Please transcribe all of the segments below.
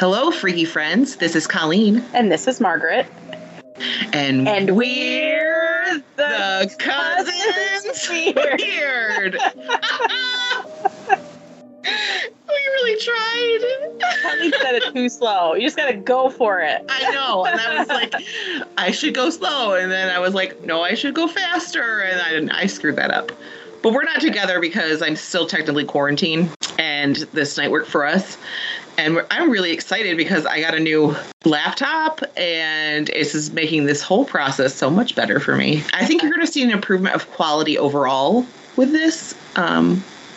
Hello, freaky friends. This is Colleen. And this is Margaret. And we're the Cousins Weird. We really tried. Colleen said it too slow. You just got to go for it. I know. And I was like, I should go slow. And then I was like, no, I should go faster. And I screwed that up. But we're not together because I'm still technically quarantined. And this night worked for us. And I'm really excited because I got a new laptop and it's just making this whole process so much better for me. I think you're going to see an improvement of quality overall with this.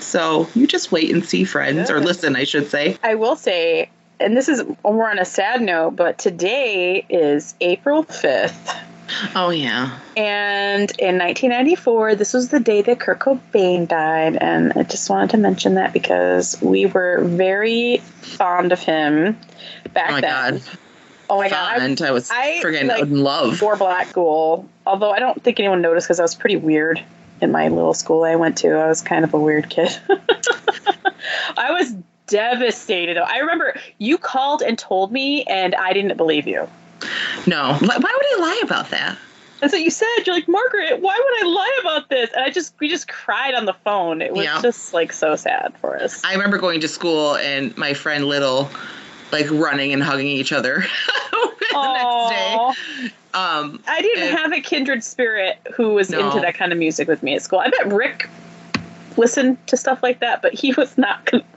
So you just wait and see, friends, or listen, I should say. I will say, and this is more on a sad note, but today is April 5th. Oh, yeah. And in 1994, this was the day that Kurt Cobain died. And I just wanted to mention that because we were very fond of him back then. Oh, my God. I was freaking in love. Wore black ghoul. Although I don't think anyone noticed because I was pretty weird in my little school I went to. I was kind of a weird kid. I was devastated. I remember you called and told me, and I didn't believe you. No. Why would I lie about that? That's what you said. You're like, Margaret, why would I lie about this? And we just cried on the phone. It was just like so sad for us. I remember going to school and my friend Little, like running and hugging each other the next day. I didn't have a kindred spirit who was into that kind of music with me at school. I bet Rick listened to stuff like that, but he was not going to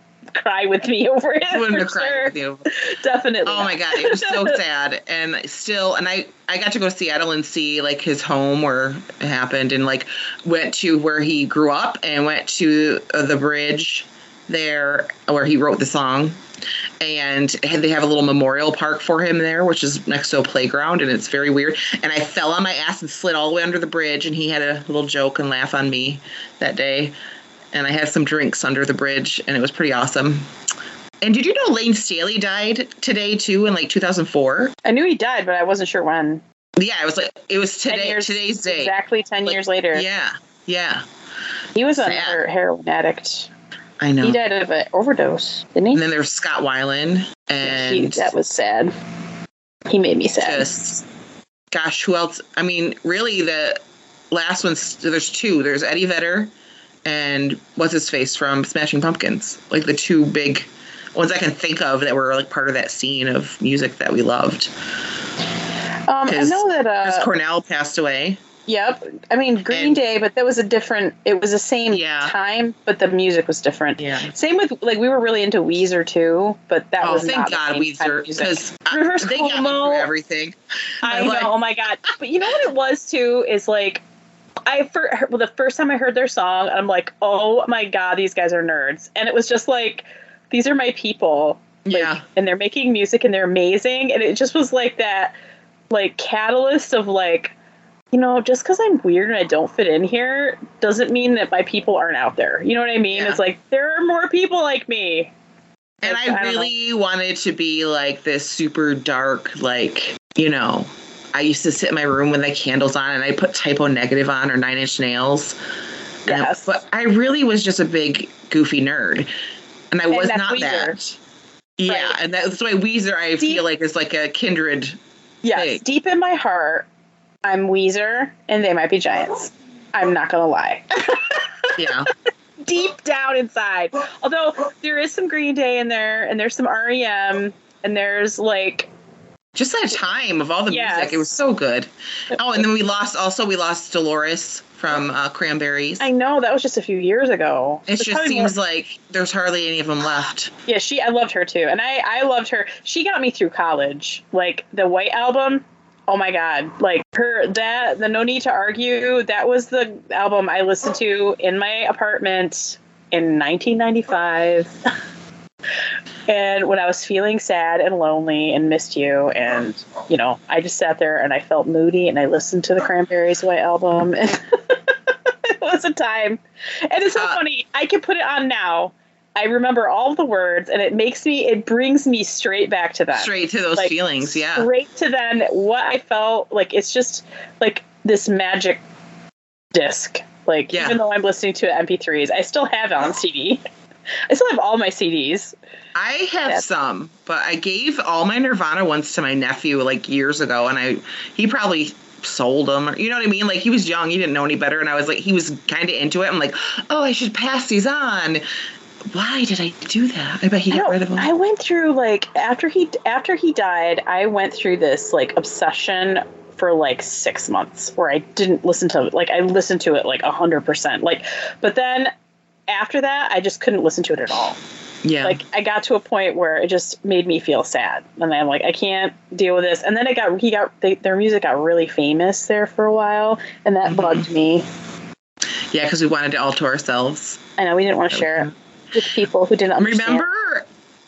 cry with me over it. Wouldn't have cried with you. Definitely. Oh my God, it was so sad. And I got to go to Seattle and see like his home where it happened, and like went to where he grew up and went to the bridge there where he wrote the song. And they have a little memorial park for him there, which is next to a playground, and it's very weird. And I fell on my ass and slid all the way under the bridge, and he had a little joke and laugh on me that day. And I had some drinks under the bridge, and it was pretty awesome. And did you know Lane Staley died today, too, in like 2004? I knew he died, but I wasn't sure when. Yeah, it was today's day. Exactly 10 years later. Yeah. He was a heroin addict. I know. He died of an overdose, didn't he? And then there's Scott Weiland. And that was sad. He made me sad. Gosh, who else? I mean, really, the last one's, there's two. There's Eddie Vedder. And what's his face from Smashing Pumpkins? Like the two big ones I can think of that were like part of that scene of music that we loved. I know that Chris Cornell passed away. Yep. I mean, Green Day, but that was it was the same time, but the music was different. Yeah. Same with, like, we were really into Weezer too, but that was thank not God the same Weezer, because they Cuomo, got me through everything. I know, oh my God. But you know what it was too, is like, the first time I heard their song, I'm like, oh my God, these guys are nerds. And it was just like, these are my people. Like, and they're making music and they're amazing. And it just was like that, like, catalyst of like, you know, just because I'm weird and I don't fit in here doesn't mean that my people aren't out there. You know what I mean? Yeah. It's like, there are more people like me. And I really wanted to be like this super dark, like, you know, I used to sit in my room with the candles on and I put Typo Negative on or Nine Inch Nails. Yes. But I really was just a big goofy nerd. And I was not Weezer. that. Yeah. Right. And that's why Weezer, I feel like, is like a kindred thing. Deep in my heart, I'm Weezer and They Might Be Giants. I'm not going to lie. Yeah. Deep down inside. Although there is some Green Day in there and there's some REM and there's like, just that time of all the music. It was so good. Oh, and then we lost Dolores from Cranberries. I know, that was just a few years ago. It just seems like there's hardly any of them left. Yeah, I loved her too. And I loved her. She got me through college. Like the White Album. Oh my God. Like the No Need to Argue. That was the album I listened to in my apartment in 1995. And when I was feeling sad and lonely and missed you, and, you know, I just sat there and I felt moody and I listened to the Cranberries White Album. And it was a time. And it's so funny. I can put it on now. I remember all the words and it brings me straight back to them. Straight to those feelings, yeah. Straight to them, what I felt like. It's just like this magic disc. Like, even though I'm listening to MP3s, I still have it on CD. I still have all my CDs. I have some, but I gave all my Nirvana ones to my nephew like years ago, and he probably sold them. You know what I mean? Like, he was young, he didn't know any better, and I was like, he was kind of into it. I'm like, oh, I should pass these on. Why did I do that? I bet he got rid of them. I went through, like, after he died, I went through this, like, obsession for like 6 months where I didn't listen to it. Like, I listened to it like 100%. Like, but then after that, I just couldn't listen to it at all. Yeah. Like, I got to a point where it just made me feel sad. And I'm like, I can't deal with this. And then their music got really famous there for a while. And that bugged me. Yeah, because we wanted it all to ourselves. I know, we didn't want to share it with people who didn't understand. Remember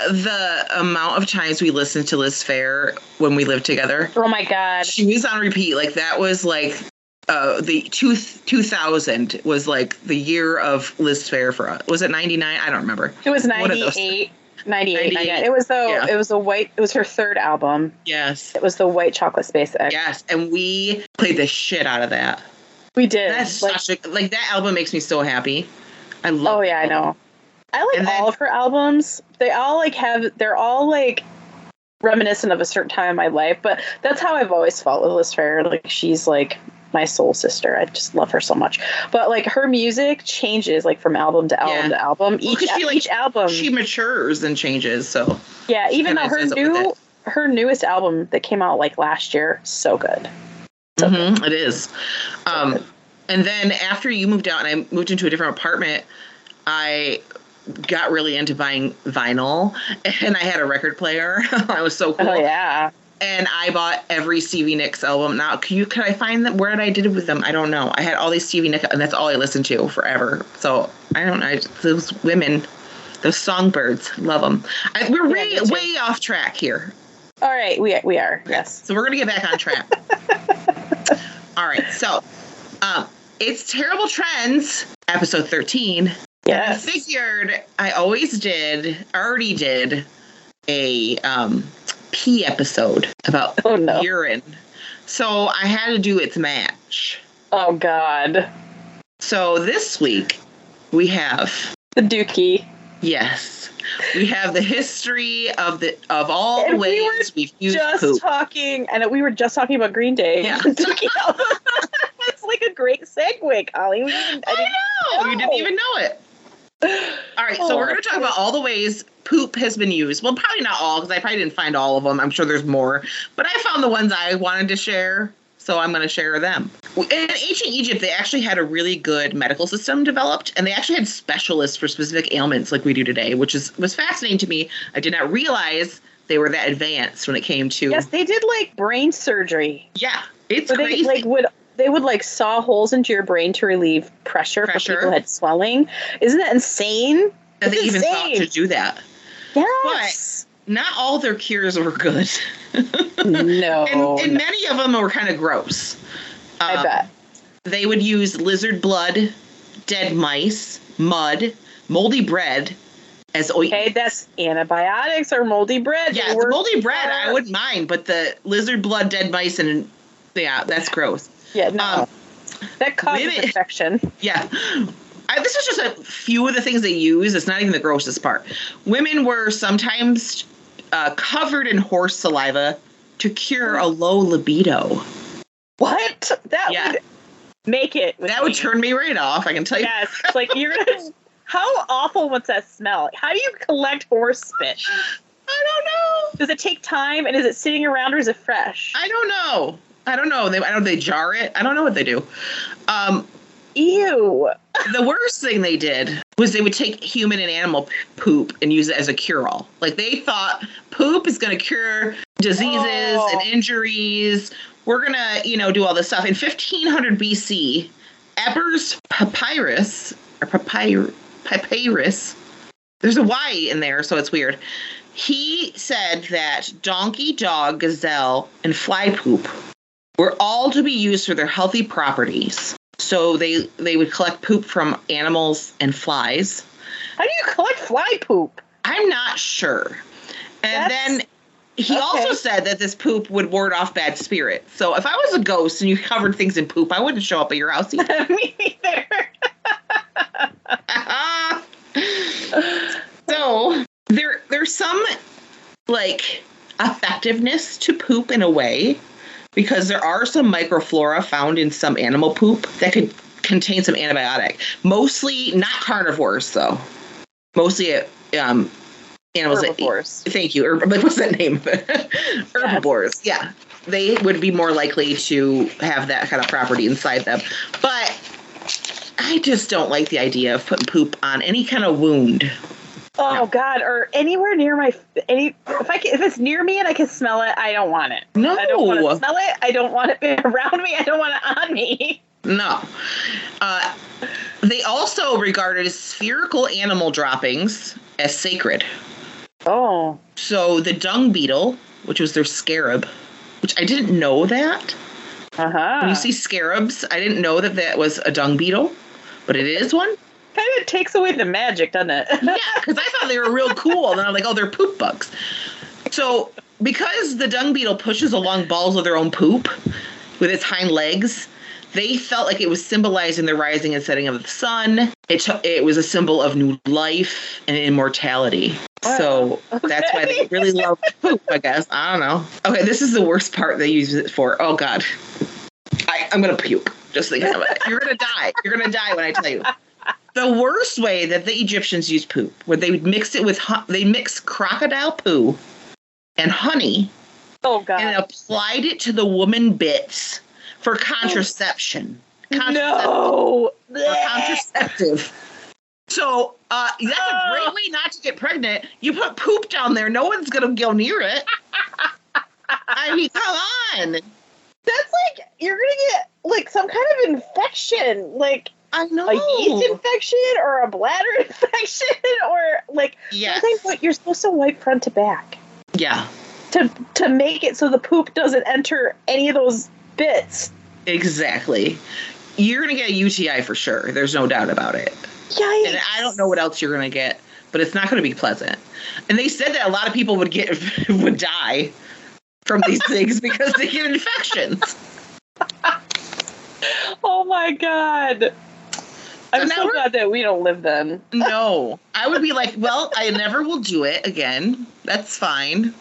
the amount of times we listened to Liz Phair when we lived together? Oh my God. She was on repeat. Like, that was like the 2000 was like the year of Liz Phair for us. Was it 99? I don't remember. It was 98. 98. It was her third album. Yes. It was the White Chocolate Space X. Yes. And we played the shit out of that. We did. That's that album makes me so happy. I love it. Oh yeah, I know. I like all of her albums. They're all like reminiscent of a certain time in my life, but that's how I've always felt with Liz Phair. Like, she's like my soul sister. I just love her so much. But like, her music changes like from album to album to album. Each album she matures and changes. So yeah, even though her newest album that came out like last year, so good. So good. It is. And then after you moved out and I moved into a different apartment, I got really into buying vinyl, and I had a record player. I was so cool. Oh yeah. And I bought every Stevie Nicks album. Now, could I find them? Where did I did it with them? I don't know. I had all these Stevie Nicks, and that's all I listened to forever. So I don't know. Those women, those songbirds, love them. We're way off track here. All right, we are. Yes. So we're gonna get back on track. All right. So, it's Terrible Trends, episode 13. Yes. I figured I already did a pee episode about urine. So I had to do its match. Oh God. So this week we have the Dookie. Yes. We have the history of all the ways we've used poop. We were just talking about Green Day. Yeah. It's like a great segue, Colleen. I know. You didn't even know it. All right, so we're going to talk about all the ways poop has been used. Well, probably not all, because I probably didn't find all of them. I'm sure there's more. But I found the ones I wanted to share, so I'm going to share them. In ancient Egypt, they actually had a really good medical system developed, and they actually had specialists for specific ailments like we do today, which was fascinating to me. I did not realize they were that advanced when it came to... Yes, they did, like, brain surgery. Yeah, it's crazy. They would like saw holes into your brain to relieve pressure. For people who had swelling. Isn't that insane? That they even thought to do that. Yes. But not all their cures were good. No. And many of them were kind of gross. I bet. They would use lizard blood, dead mice, mud, moldy bread as ointment. Okay, that's antibiotics or moldy bread. Yeah, the moldy bread I wouldn't mind, but the lizard blood, dead mice, and that's gross. Yeah, no. That causes infection. Yeah. This is just a few of the things they use. It's not even the grossest part. Women were sometimes covered in horse saliva to cure a low libido. What? That would make it. That would turn me right off, I can tell you. Yes. It's like, you're going to... How awful was that smell? How do you collect horse spit? I don't know. Does it take time, and is it sitting around, or is it fresh? I don't know. They jar it. I don't know what they do. Ew. The worst thing they did was they would take human and animal poop and use it as a cure-all. Like, they thought poop is going to cure diseases and injuries. We're going to, do all this stuff. In 1500 BC, Ebers Papyrus, there's a Y in there, so it's weird. He said that donkey, dog, gazelle, and fly poop were all to be used for their healthy properties. So they would collect poop from animals and flies. How do you collect fly poop? I'm not sure. And then he also said that this poop would ward off bad spirits. So if I was a ghost and you covered things in poop, I wouldn't show up at your house either. Me neither. there's some, like, effectiveness to poop in a way, because there are some microflora found in some animal poop that could contain some antibiotic. Mostly not carnivores, though. Mostly animals Herbivores. that eat. Thank you. What's that name? Herbivores. Yeah. They would be more likely to have that kind of property inside them. But I just don't like the idea of putting poop on any kind of wound. Oh, No. God, or anywhere near if it's near me and I can smell it, I don't want it. No. I don't want to smell it. I don't want it around me. I don't want it on me. No. They also regarded spherical animal droppings as sacred. Oh. So the dung beetle, which was their scarab, which I didn't know that. Uh-huh. When you see scarabs, I didn't know that was a dung beetle, but it is one. Kind of takes away the magic, doesn't it? Yeah, because I thought they were real cool. And then I'm like, oh, they're poop bugs. So because the dung beetle pushes along balls of their own poop with its hind legs, they felt like it was symbolizing the rising and setting of the sun. It was a symbol of new life and immortality. Wow. So that's why they really love poop, I guess. I don't know. Okay, this is the worst part they use it for. Oh, God. I'm going to puke. Just thinking about it. You're going to die. You're going to die when I tell you. The worst way that the Egyptians used poop, where they would mix it with, they mixed crocodile poo and honey. Oh, God. And applied it to the woman bits for contraception. No. For contraceptive. So that's a great way not to get pregnant. You put poop down there, no one's going to go near it. I mean, come on. That's like, you're going to get, like, some kind of infection. Like, I know. A yeast infection or a bladder infection or, like, yes. You're supposed to wipe front to back. Yeah. To make it so the poop doesn't enter any of those bits. Exactly. You're going to get a UTI for sure. There's no doubt about it. Yikes. And I don't know what else you're going to get, but it's not going to be pleasant. And they said that a lot of people would die from these things because they get infections. Oh my God. I'm so glad that we don't live then. No. I would be like, well, I never will do it again. That's fine.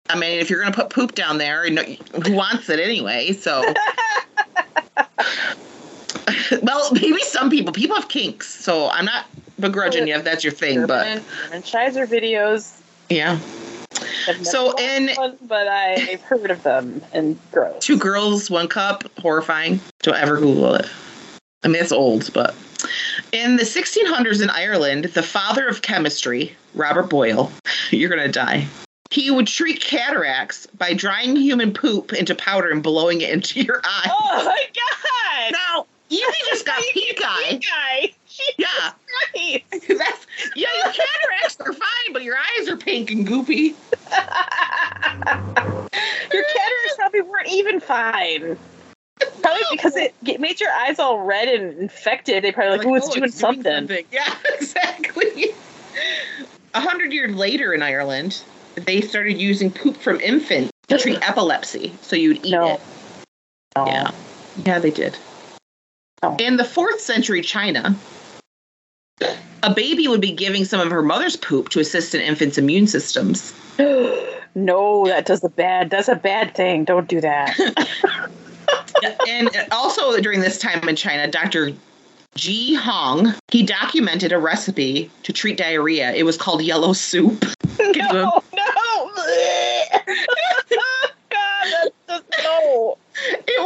I mean, if you're going to put poop down there, who wants it anyway? So, well, maybe some people have kinks, so I'm not begrudging you if that's your thing, German Shizer videos. Yeah. So, but I've heard of them and gross. 2 Girls, 1 Cup, horrifying. Don't ever Google it. I mean, it's old, but in the 1600s in Ireland, the father of chemistry, Robert Boyle, you're going to die. He would treat cataracts by drying human poop into powder and blowing it into your eye. Oh my God! Now, you just got pink eye. Yeah. Christ. Your cataracts are fine, but your eyes are pink and goopy. Your cataracts probably weren't even fine. Probably because it made your eyes all red and infected. They probably like, it's doing something. Yeah, exactly. 100 years later in Ireland, they started using poop from infants to treat epilepsy. So you'd eat it. No. Yeah, they did. Oh. In the 4th century China, a baby would be giving some of her mother's poop to assist an infant's immune systems. No, that's a bad thing. Don't do that. And also during this time in China, Dr. Ji Hong, he documented a recipe to treat diarrhea. It was called yellow soup. No. God, that's just no. It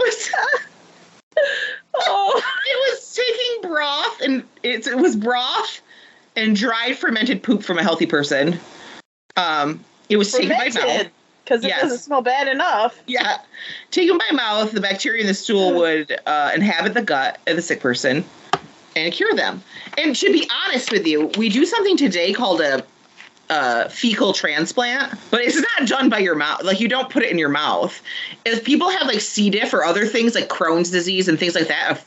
was taking broth, and it was broth and dried fermented poop from a healthy person. It was taken by mouth. Because it doesn't smell bad enough. Yeah. Taken by mouth, the bacteria in the stool would inhabit the gut of the sick person and cure them. And to be honest with you, we do something today called a fecal transplant, but it's not done by your mouth. Like, you don't put it in your mouth. If people have like C. diff or other things like Crohn's disease and things like that,